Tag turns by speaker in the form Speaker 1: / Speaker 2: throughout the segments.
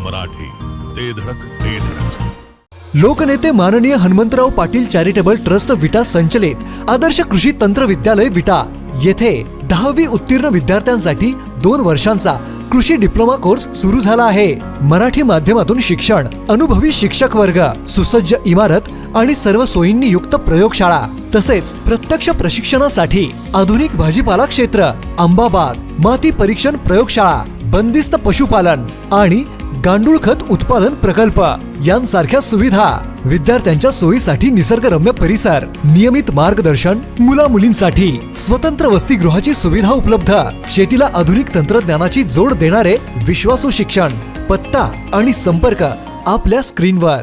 Speaker 1: मराठी, ते धडक ते धडक.
Speaker 2: लोकनेते माननीय हनुमंतराव पाटील चॅरिटेबल ट्रस्ट विटा संचलित आदर्श कृषी तंत्र विद्यालय विटा येथे 10वी उत्तीर्ण विद्यार्थ्यांसाठी 2 वर्षांचा कृषी डिप्लोमा कोर्स सुरू झाला आहे. मराठी माध्यमातून शिक्षण, अनुभवी शिक्षक वर्ग, सुसज्ज इमारत आणि सर्व सोयींनी युक्त प्रयोगशाळा तसेच प्रत्यक्ष प्रशिक्षणासाठी आधुनिक भाजीपाला क्षेत्र, आंबाबाग, माती परीक्षण प्रयोगशाळा, बंदिस्त पशुपालन आणि गांडूळ खत उत्पादन प्रकल्प यांसारख्या सुविधा, विद्यार्थ्यांच्या सोयीसाठी निसर्गरम्य परिसर, नियमित मार्गदर्शन, मुला मुलींसाठी स्वतंत्र वसतिगृहाची सुविधा उपलब्ध, शेतीला आधुनिक तंत्रज्ञानाची जोड देणारे विश्वासू शिक्षण. पत्ता आणि संपर्क आपल्या स्क्रीनवर.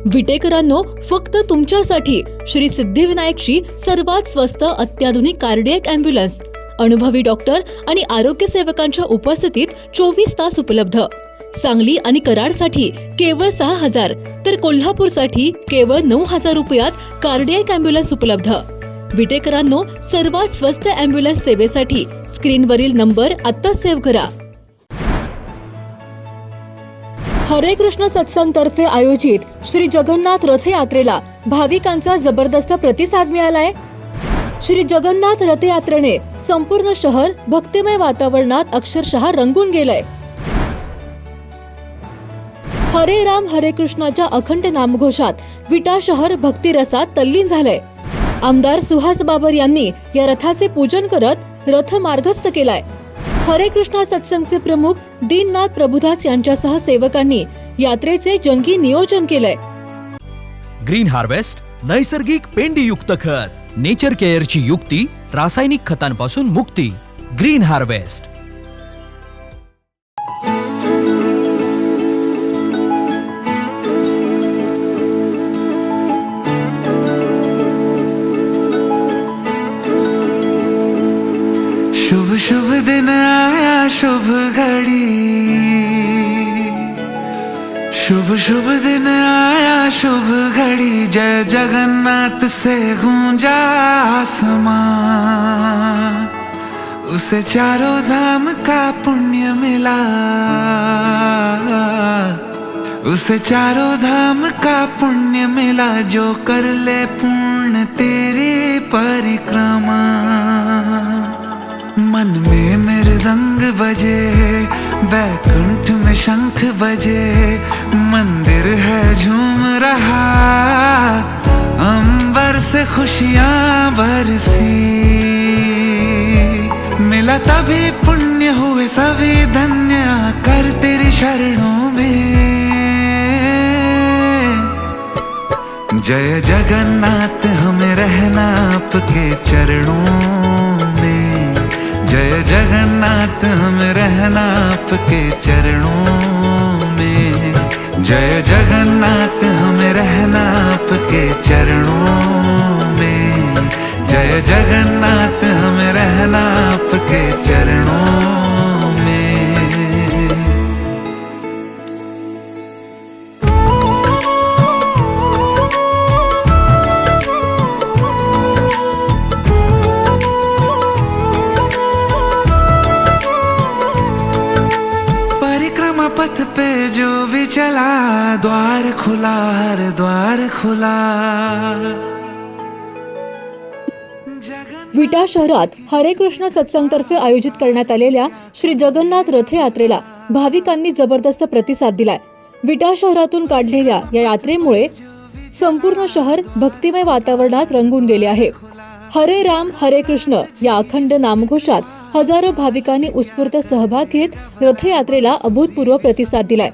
Speaker 3: विटेकरांनो, फक्त तुमच्यासाठी श्री सिद्धिविनायकची सर्वात स्वस्त अत्याधुनिक कार्डियक ॲम्ब्युलन्स, अनुभवी डॉक्टर आणि आरोग्य सेवकांच्या उपस्थितीत 24 तास उपलब्ध. सांगली आणि कराडसाठी केवळ 6,000 तर कोल्हापूरसाठी केवळ 9,000 रुपयात कार्डियक ॲम्ब्युलन्स उपलब्ध. विटेकरांनो, सर्वात स्वस्त ॲम्ब्युलन्स सेवेसाठी स्क्रीनवरील नंबर आत्ता सेव्ह करा. हरे कृष्ण सत्संग तर्फे आयोजित श्री जगन्नाथ रथयात्रेला भाविकांचा जबरदस्त प्रतिसाद मिळालाय. श्री जगन्नाथ रथयात्रेने संपूर्ण शहर भक्तिमय वातावरणात अक्षरशः रंगून गेलंय. हरे राम हरे कृष्णाच्या अखंड नामघोषात विटा शहर भक्तिरसात तल्लीन झालंय. आमदार सुहास बाबर यांनी या रथाचे पूजन करत रथ मार्गस्थ केलाय. हरे कृष्णा सत्संगचे प्रमुख दीननाथ प्रभुदास यांच्यासह सेवकांनी यात्रेचे जंगी नियोजन केलंय.
Speaker 4: ग्रीन हार्वेस्ट नैसर्गिक पेंडीयुक्त खत, नेचर केअरची युक्ती, रासायनिक खतांपासून मुक्ती. Green harvest.
Speaker 5: शुभ शुभ दिन आया शुभ घड़ी, शुभ शुभ दिन आया शुभ घड़ी, जय जगन्नाथ से गूंजा आसमां, उसे चारों धाम का पुण्य मिला, उसे चारों धाम का पुण्य मिला, जो कर ले पूर्ण तेरी परिक्रमा. मन में मृदंग बजे, बैकुंठ में शंख बजे, मंदिर है झूम रहा, अंबर से खुशियां बरसी. मिला तभी पुण्य हुए सभी धन्य, कर तेरी शरणों में. जय जगन्नाथ हमें रहना आपके चरणों में, जय जगन्नाथ हमें रहना आपके चरणों में, जय जगन्नाथ हमें रहना आपके चरणों में, जय जगन्नाथ हमें रहना आपके चरणों में. पथ पे जो भी चला, द्वार खुला हर द्वार खुला.
Speaker 3: विटा शहरात हरे कृष्ण सत्संग तर्फे आयोजित करण्यात आलेल्या श्री जगन्नाथ रथयात्रेला भाविकांनी जबरदस्त प्रतिसाद दिलाय. विटा शहरातून काढलेल्या या यात्रेमुळे संपूर्ण शहर भक्तिमय वातावरणात रंगून गेले आहे. हरे राम हरे कृष्ण या अखंड नामघोषात हजारो भाविकांनी उत्स्फूर्त सहभाग घेत रथयात्रेला अभूतपूर्व प्रतिसाद दिलाय.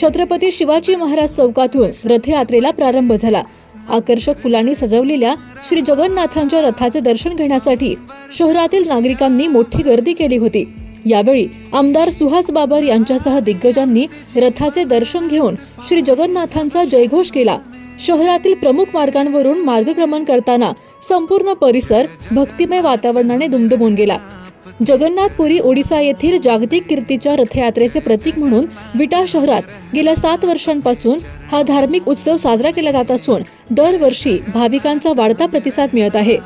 Speaker 3: छत्रपती शिवाजी महाराज चौकातून रथयात्रेला प्रारंभ झाला. आकर्षक फुलांनी सजवलेल्या श्री जगन्नाथांच्या रथाचे दर्शन घेण्यासाठी शहरातील नागरिकांनी मोठी गर्दी केली होती. यावेळी आमदार सुहास बाबर यांच्यासह दिग्गजांनी रथाचे दर्शन घेऊन श्री जगन्नाथांचा जयघोष केला. शहरातील प्रमुख मार्गांवरून मार्गक्रमण करताना संपूर्ण परिसर भक्तिमय वातावरणाने दुमदुमून गेला. जगन्नाथपुरी ओडिसा येथील जागतिक कीर्तीच्या रथयात्रेचे प्रतीक म्हणून विटा शहरात गेल्या 7 वर्षांपासून हा धार्मिक उत्सव साजरा केला जात असून दरवर्षी भाविकांचा वाढता प्रतिसाद मिळत आहे.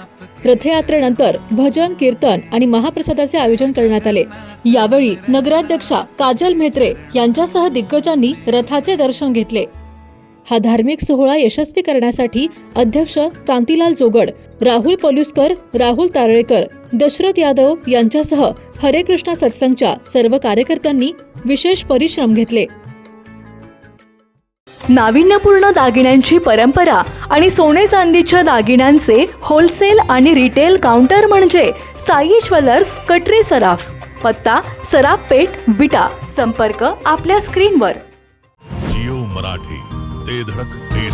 Speaker 3: रथयात्रेनंतर भजन, कीर्तन आणि महाप्रसादाचे आयोजन करण्यात आले. यावेळी नगराध्यक्षा काजल म्हेत्रे यांच्यासह दिग्गजांनी रथाचे दर्शन घेतले. हा धार्मिक सोहळा यशस्वी करण्यासाठी अध्यक्ष कांतीलाल जोगड, राहुल पलुस्कर, राहुल तारळेकर, दशरथ यादव यांच्यासह हरे कृष्ण सत्संगच्या सर्व कार्यकर्त्यांनी विशेष परिश्रम घेतले.
Speaker 6: नाविन्यपूर्ण दागिन्यांची परंपरा आणि सोने चांदीच्या दागिन्यांचे होलसेल आणि रिटेल काउंटर म्हणजे साई ज्वेलर्स, कटरे सराफ. पत्ता सराफ पेठ, विटा. संपर्क आपल्या स्क्रीनवर.
Speaker 1: जिओ मराठी ते धडक ते